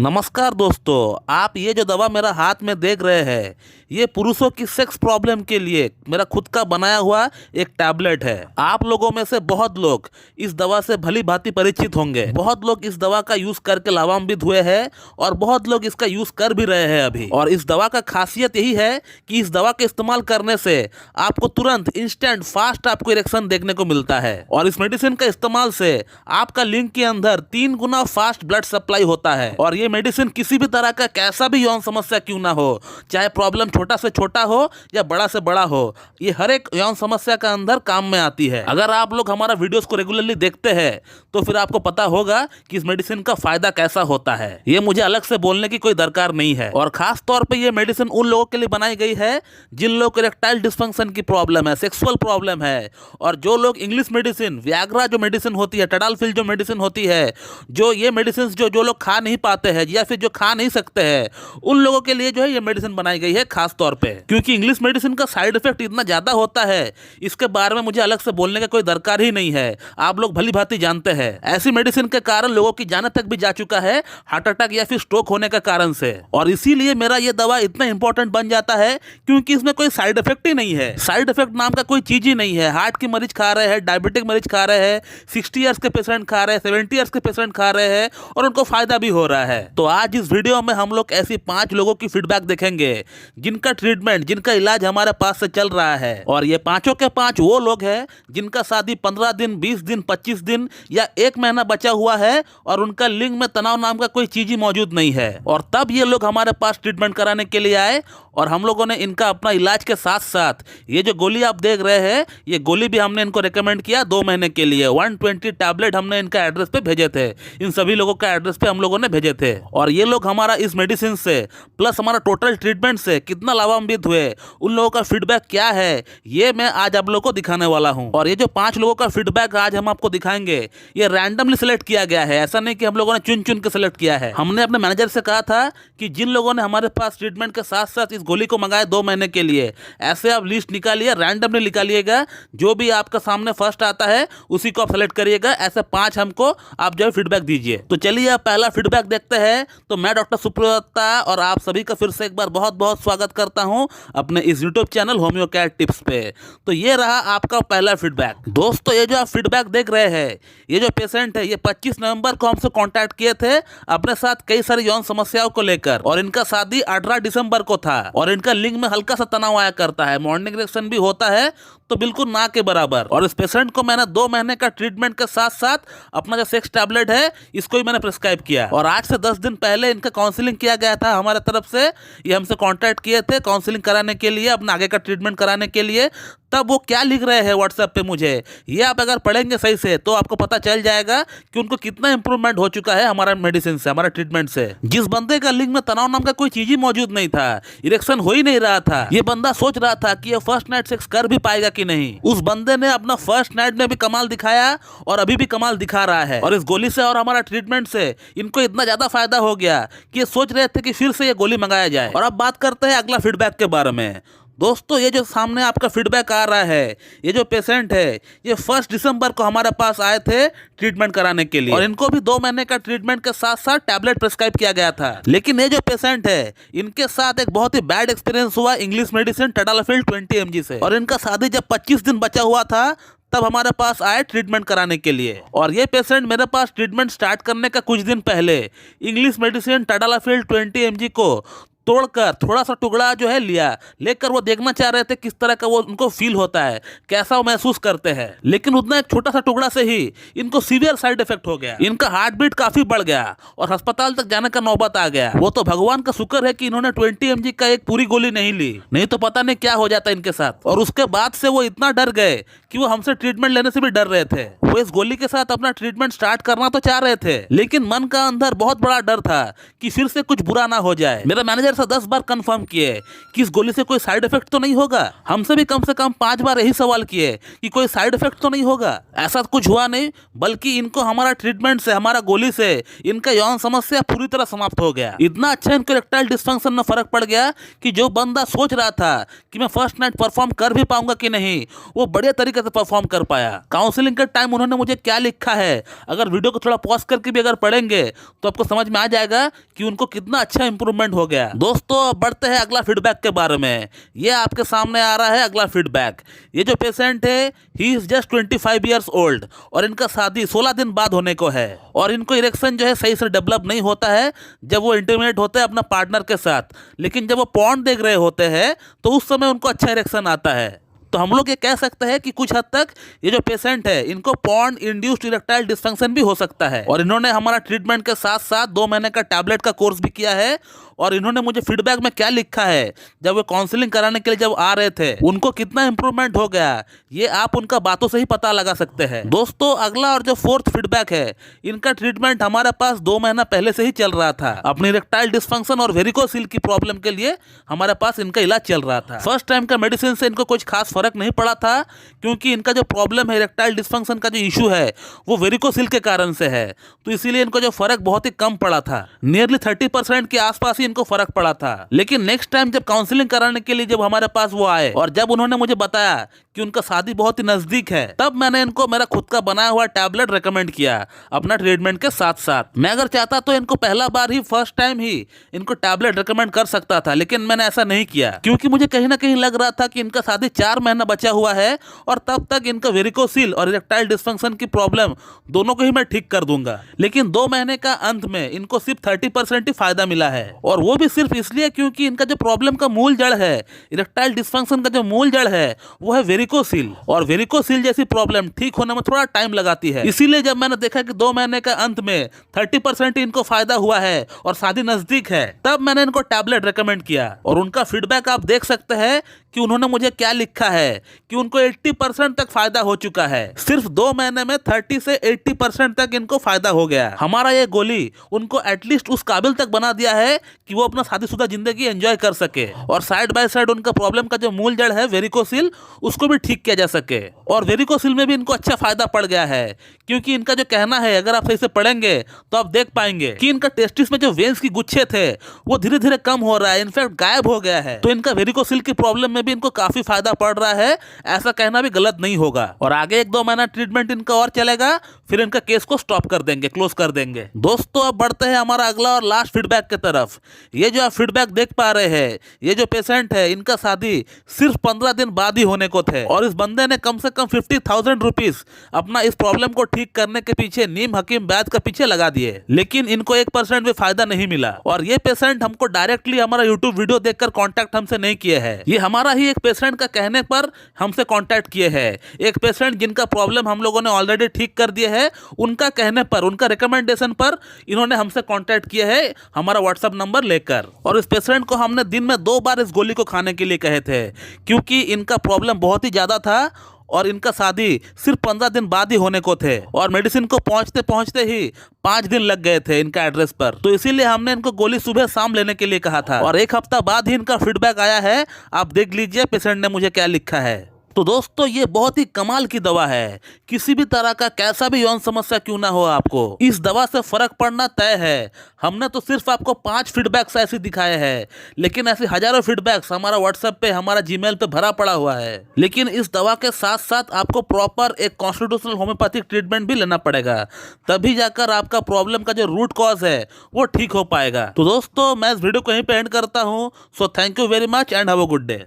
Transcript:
नमस्कार दोस्तों, आप ये जो दवा मेरा हाथ में देख रहे हैं ये पुरुषों की सेक्स प्रॉब्लम के लिए मेरा खुद का बनाया हुआ एक टैबलेट है। आप लोगों में से बहुत लोग इस दवा से भली भांति परिचित होंगे। बहुत लोग इस दवा का यूज करके लाभान्वित हुए हैं और बहुत लोग इसका यूज कर भी रहे हैं अभी। और इस दवा का खासियत यही है कि इस दवा का इस्तेमाल करने से आपको तुरंत इंस्टेंट फास्ट आपको इरेक्शन देखने को मिलता है। और इस मेडिसिन का इस्तेमाल से आपका लिंग के अंदर 3 गुना फास्ट ब्लड सप्लाई होता है। और ये मेडिसिन किसी भी तरह का कैसा भी यौन समस्या क्यों ना हो, चाहे प्रॉब्लम छोटा से छोटा हो या बड़ा से बड़ा हो, ये हर एक यौन समस्या का अंदर काम में आती है। अगर आप लोग हमारा वीडियोस को रेगुलरली देखते हैं तो फिर आपको पता होगा कि इस मेडिसिन का फायदा कैसा होता है। ये मुझे अलग से बोलने की कोई दरकार नहीं है। और खास तौर पे ये मेडिसिन उन लोगों के लिए बनाई गई है जिन लोगों को इरेक्टाइल डिस्फंक्शन की प्रॉब्लम है, सेक्सुअल प्रॉब्लम है। और जो लोग इंग्लिश मेडिसिन, वियाग्रा जो मेडिसिन होती है, टडालफिल जो मेडिसिन होती है, जो ये मेडिसिन जो लोग खा नहीं पाते हैं या फिर जो खा नहीं सकते हैं, उन लोगों के लिए जो है ये मेडिसिन बनाई गई है खास तौर पे। क्योंकि इंग्लिश मेडिसिन का साइड इफेक्ट इतना ज्यादा होता है, इसके बारे में मुझे अलग से बोलने का कोई दरकार ही नहीं है। आप लोग भली भांति जानते हैं ऐसी मेडिसिन के कारण लोगों की जान तक भी जा चुका है, हार्ट अटैक या फिर स्ट्रोक होने के कारण से। और इसीलिए मेरा ये दवा इतना इंपॉर्टेंट बन जाता है क्योंकि इसमें कोई साइड इफेक्ट ही नहीं है। साइड इफेक्ट नाम का कोई चीज ही नहीं है। हार्ट के मरीज खा रहे हैं, डायबिटिक मरीज खा रहे हैं, 60 ईयर्स के पेशेंट खा रहे हैं, 70 ईयर्स के पेशेंट खा रहे हैं और उनको फायदा भी हो रहा है। तो आज इस वीडियो में हम लोग ऐसी 5 लोगों की फीडबैक देखेंगे जिनका ट्रीटमेंट, जिनका इलाज हमारे पास से चल रहा है। और ये पांचों के 5 वो लोग हैं जिनका शादी 15 दिन, 20 दिन, 25 दिन या 1 महीना बचा हुआ है और उनका लिंग में तनाव नाम का कोई चीज ही मौजूद नहीं है। और तब ये लोग हमारे पास ट्रीटमेंट कराने के लिए आए और हम लोगों ने इनका अपना इलाज के साथ साथ ये जो गोली आप देख रहे हैं, ये गोली भी हमने इनको रेकमेंड किया 2 महीने के लिए। 120 टैबलेट हमने इनका एड्रेस पे भेजे थे। इन सभी लोगों का एड्रेस पे हम लोगों ने भेजे थे। और ये लोग हमारा इस मेडिसिन से प्लस हमारा टोटल ट्रीटमेंट से कितना लाभान्वित हुए, उन लोगों का फीडबैक क्या है, ये मैं आज आप लोगों को दिखाने वाला हूं। और ये जो 5 लोगों का फीडबैक आज हम आपको दिखाएंगे, ये रैंडमली सिलेक्ट किया गया है। ऐसा नहीं कि हम लोगों ने चुन चुन के सिलेक्ट किया है। हमने अपने मैनेजर से कहा था कि जिन लोगों ने हमारे पास ट्रीटमेंट के साथ साथ इस गोली को मंगाया 2 महीने के लिए, ऐसे आप लिस्ट निकालिए, रैंडमली निकालिएगा। जो भी आपका सामने फर्स्ट आता है उसी को आप सेलेक्ट करिएगा। ऐसे 5 हमको आप जो है फीडबैक दीजिए। तो चलिए आप पहला फीडबैक देखते हैं। तो मैं डॉक्टर सुप्रदत्ता और आप सभी का फिर से एक बार बहुत बहुत स्वागत करता हूं अपने इस YouTube channel homeo care tips पे। तो ये रहा आपका पहला फीडबैक। दोस्तों, ये जो आप फीडबैक देख रहे हैं, ये जो पेशेंट है, ये 25 नवंबर को हमसे कांटेक्ट किए थे अपने साथ कई सारी यौन समस्याओं को लेकर। और इनका शादी 18 दिसंबर को था और इनका लिंग में हल्का सा तनाव आया करता है, मॉर्निंग इरेक्शन भी होता है, तो बिल्कुल ना के बराबर। और इस पेशेंट को मैंने 2 महीने का ट्रीटमेंट के साथ साथ अपना जो सेक्स टैबलेट है इसको ही मैंने प्रिस्क्राइब किया। और आज से 10 दिन पहले इनका काउंसलिंग किया गया था हमारे तरफ से। ये हमसे कांटेक्ट किए थे काउंसलिंग कराने के लिए, अपना आगे का ट्रीटमेंट कराने के लिए। तब वो क्या लिख रहे हैं व्हाट्सएप पे मुझे, ये आप अगर पढ़ेंगे सही से तो आपको पता चल जाएगा कि उनको कितना इंप्रूवमेंट हो चुका है हमारा मेडिसिन से, हमारा ट्रीटमेंट से। जिस बंदे का लिंग में तनाव नाम का कोई चीज ही मौजूद नहीं था, इरेक्शन हो ही नहीं रहा था, ये बंदा सोच रहा था कि ये फर्स्ट नाइट सेक्स कर भी पाएगा कि नहीं, उस बंदे ने अपना फर्स्ट नाइट में भी कमाल दिखाया और अभी भी कमाल दिखा रहा है। और इस गोली से और हमारा ट्रीटमेंट से इनको इतना ज्यादा फायदा हो गया कि ये सोच रहे थे कि फिर से ये गोली मंगाया जाए। और अब बात करते हैं अगला फीडबैक के बारे में। दोस्तों, ये जो सामने आपका फीडबैक आ रहा है, ये जो पेशेंट है, ये 1 दिसंबर को हमारे पास आए थे ट्रीटमेंट कराने के लिए और इनको भी 2 महीने का ट्रीटमेंट के साथ साथ टैबलेट प्रिस्क्राइब किया गया था। लेकिन ये जो पेशेंट है, इनके साथ एक बहुत ही बैड एक्सपीरियंस हुआ इंग्लिश मेडिसिन टडालफिल 20 mg से। और इनका शादी जब 25 दिन बचा हुआ था तब हमारे पास आए ट्रीटमेंट कराने के लिए। और ये पेशेंट मेरे पास ट्रीटमेंट स्टार्ट करने का कुछ दिन पहले इंग्लिश मेडिसिन टडालफिल 20 mg को तोड़कर थोड़ा सा टुकड़ा जो है लेकर वो देखना चाह रहे थे किस तरह का वो उनको फील होता है, कैसा वो महसूस करते हैं। लेकिन उतना एक छोटा सा टुकड़ा से ही इनको सीवियर साइड इफेक्ट हो गया। इनका हार्ट बीट काफी बढ़ गया और अस्पताल तक जाने का नौबत आ गया। वो तो भगवान का शुक्र है कि इन्होंने 20 mg का एक पूरी गोली नहीं ली, नहीं तो पता नहीं क्या हो जाता इनके साथ। और उसके बाद से वो इतना डर गए कि वो हमसे ट्रीटमेंट लेने से भी डर रहे थे। वो इस गोली के साथ अपना ट्रीटमेंट स्टार्ट करना तो चाह रहे थे, लेकिन मन का अंदर बहुत बड़ा डर था कि फिर से कुछ बुरा ना हो जाए। मेरा मैनेजर से 10 बार कंफर्म किए कि इस गोली से कोई साइड इफेक्ट तो नहीं होगा। हमसे भी कम से कम 5 बार यही सवाल किए कि कोई साइड इफेक्ट तो नहीं होगा। ऐसा कुछ हुआ नहीं, बल्कि इनको हमारा ट्रीटमेंट से, हमारा गोली से इनका यौन समस्या पूरी तरह समाप्त हो गया। इतना अच्छा इनको इरेक्टाइल डिस्फंक्शन में फर्क पड़ गया कि जो बंदा सोच रहा था कि मैं फर्स्ट नाइट परफॉर्म कर भी पाऊंगा कि नहीं, वो बढ़िया तरीके से परफॉर्म कर पाया। काउंसलिंग के टाइम उन्होंने मुझे क्या लिखा है, अगर वीडियो को थोड़ा पॉज करके भी अगर पढ़ेंगे तो आपको समझ में आ जाएगा कि उनको कितना अच्छा इंप्रूवमेंट हो गया। दोस्तों अब बढ़ते हैं अगला फीडबैक के बारे में। ये आपके सामने आ रहा है अगला फीडबैक। ये जो पेशेंट है he is just 25 years old और इनका शादी 16 दिन बाद होने को है और इनको इरेक्शन जो है सही से डेवलप नहीं होता है जब वो इंटीमेट होते हैं अपना पार्टनर के साथ, लेकिन जब वो पॉर्न देख रहे होते हैं तो उस समय उनको अच्छा इरेक्शन आता है। तो हम लोग ये कह सकते हैं कि कुछ हद तक ये जो पेशेंट है इनको पॉर्न इंड्यूस्ड इरेक्टाइल डिस्फंक्शन भी हो सकता है। और इन्होंने हमारा ट्रीटमेंट के साथ साथ 2 महीने का टैबलेट का कोर्स भी किया है। और इन्होंने मुझे फीडबैक में क्या लिखा है, जब वो काउंसलिंग कराने के लिए जब आ रहे थे उनको कितना इंप्रूवमेंट हो गया, ये आप उनका बातों से ही पता लगा सकते हैं। दोस्तों अगला और जो 4th फीडबैक है, इनका ट्रीटमेंट हमारे पास 2 महीना पहले से ही चल रहा था। अपनी इरेक्टाइल डिस्फंक्शन और वेरिकोसिल की प्रॉब्लम के लिए हमारे पास इनका इलाज चल रहा था। फर्स्ट टाइम का मेडिसिन से इनको कुछ खास फर्क नहीं पड़ा था, क्योंकि इनका जो प्रॉब्लम है इरेक्टाइल डिस्फंक्शन का जो इशू है वो वेरिकोसिल के कारण से है, तो इसीलिए इनको जो फर्क बहुत ही कम पड़ा था। नियरली 30% के आसपास ही इनको फर्क पड़ा था। लेकिन नेक्स्ट टाइम जब काउंसलिंग कराने के लिए जब हमारे पास वो आए और जब उन्होंने मुझे बताया कि उनका शादी बहुत ही नजदीक है, तब मैंने इनको मेरा खुद का बनाया हुआ टैबलेट रेकमेंड किया अपना ट्रीटमेंट के साथ साथ। मैं अगर चाहता तो इनको पहला बार ही फर्स्ट टाइम ही इनको टैबलेट रेकमेंड कर सकता था, लेकिन मैंने ऐसा नहीं किया क्योंकि मुझे कहीं ना कहीं लग रहा था कि इनका शादी 4 महीना बचा हुआ है और तब तक इनका वेरिकोसिल और इरेक्टाइल डिस्फंक्शन की प्रॉब्लम दोनों को ही मैं ठीक कर दूंगा। लेकिन 2 महीने का अंत में इनको सिर्फ 30% ही फायदा मिला है, और वो भी सिर्फ इसलिए क्योंकि इनका जो प्रॉब्लम का मूल जड़ है, इरेक्टाइल डिस्फंक्शन का जो मूल जड़ है वो है वेरिकोसिल, और वेरिकोसिल जैसी प्रॉब्लम ठीक होने में थोड़ा टाइम लगाती है। इसीलिए जब मैंने देखा कि 2 महीने का अंत में 30% इनको फायदा हुआ है और शादी नजदीक है, तब मैंने इनको टैबलेट रेकमेंड किया। और उनका फीडबैक आप देख सकते हैं कि उन्होंने मुझे क्या लिखा है कि उनको 80% तक फायदा हो चुका है। सिर्फ 2 महीने में 30 से 80% तक इनको फायदा हो गया। हमारा ये गोली उनको एटलीस्ट उस काबिल तक बना दिया है कि वो अपना शादीशुदा जिंदगी एंजॉय कर सके, और साइड बाय साइड उनका प्रॉब्लम का जो मूल जड़ है वेरिकोसिल उसको भी ठीक किया जा सके। और वेरिकोसिल में भी इनको अच्छा फायदा पड़ गया है, क्योंकि इनका जो कहना है, अगर आप सही से पढ़ेंगे तो आप देख पाएंगे कि इनका टेस्टिस में जो वेन्स की गुच्छे थे वो धीरे धीरे कम हो रहा है, इनफैक्ट गायब हो गया है। तो इनका वेरिकोसिल की प्रॉब्लम में भी इनको काफी फायदा पड़ रहा है, ऐसा कहना भी गलत नहीं होगा। और आगे 1-2 महीना ट्रीटमेंट इनका और चलेगा, फिर इनका केस को स्टॉप कर देंगे, क्लोज कर देंगे। दोस्तों अब बढ़ते हैं हमारा अगला और लास्ट फीडबैक की तरफ। ये जो आप फीडबैक देख पा रहे हैं, ये जो पेशेंट है इनका शादी सिर्फ 15 दिन बाद ही होने को थे, और इस बंदे ने कम से कम 50,000 रुपीज अपना इस प्रॉब्लम को ठीक करने के पीछे नीम हकीम वैद्य के पीछे लगा दिए, लेकिन इनको 1% भी फायदा नहीं मिला। और ये पेशेंट हमको डायरेक्टली हमारा यूट्यूब वीडियो देखकर कॉन्टैक्ट हमसे नहीं किए हैं, ये हमारा ही एक पेशेंट का कहने पर हमसे कॉन्टैक्ट किए हैं। एक पेशेंट जिनका प्रॉब्लम हम लोगों ने ऑलरेडी ठीक कर दिया है, उनका कहने पर, उनका रिकमेंडेशन पर इन्होंने हमसे कॉन्टैक्ट किया है हमारा व्हाट्सएप नंबर लेकर। और इस पेशेंट को हमने दिन में 2 बार इस गोली को खाने के लिए कहे थे, क्योंकि इनका प्रॉब्लम बहुत ही ज्यादा था और इनका शादी सिर्फ 15 दिन बाद ही होने को थे, और मेडिसिन को पहुंचते पहुंचते ही 5 दिन लग गए थे इनका एड्रेस पर। तो इसीलिए हमने इनको गोली सुबह शाम लेने के लिए कहा था, और 1 हफ्ता बाद ही इनका फीडबैक आया है। आप देख लीजिए पेशेंट ने मुझे क्या लिखा है। तो दोस्तों ये बहुत ही कमाल की दवा है, किसी भी तरह का कैसा भी यौन समस्या क्यों ना हो, आपको इस दवा से फर्क पड़ना तय है। हमने तो सिर्फ आपको 5 फीडबैक्स ऐसे दिखाए हैं, लेकिन ऐसे हजारों फीडबैक्स हमारा व्हाट्सएप पे, हमारा जीमेल पे भरा पड़ा हुआ है। लेकिन इस दवा के साथ साथ आपको प्रॉपर एक कॉन्स्टिट्यूशनल होम्योपैथिक ट्रीटमेंट भी लेना पड़ेगा, तभी जाकर आपका प्रॉब्लम का जो रूट कॉज है वो ठीक हो पाएगा। तो दोस्तों मैं इस वीडियो को यहीं पे एंड करता हूँ। So thank you very much and have a good day.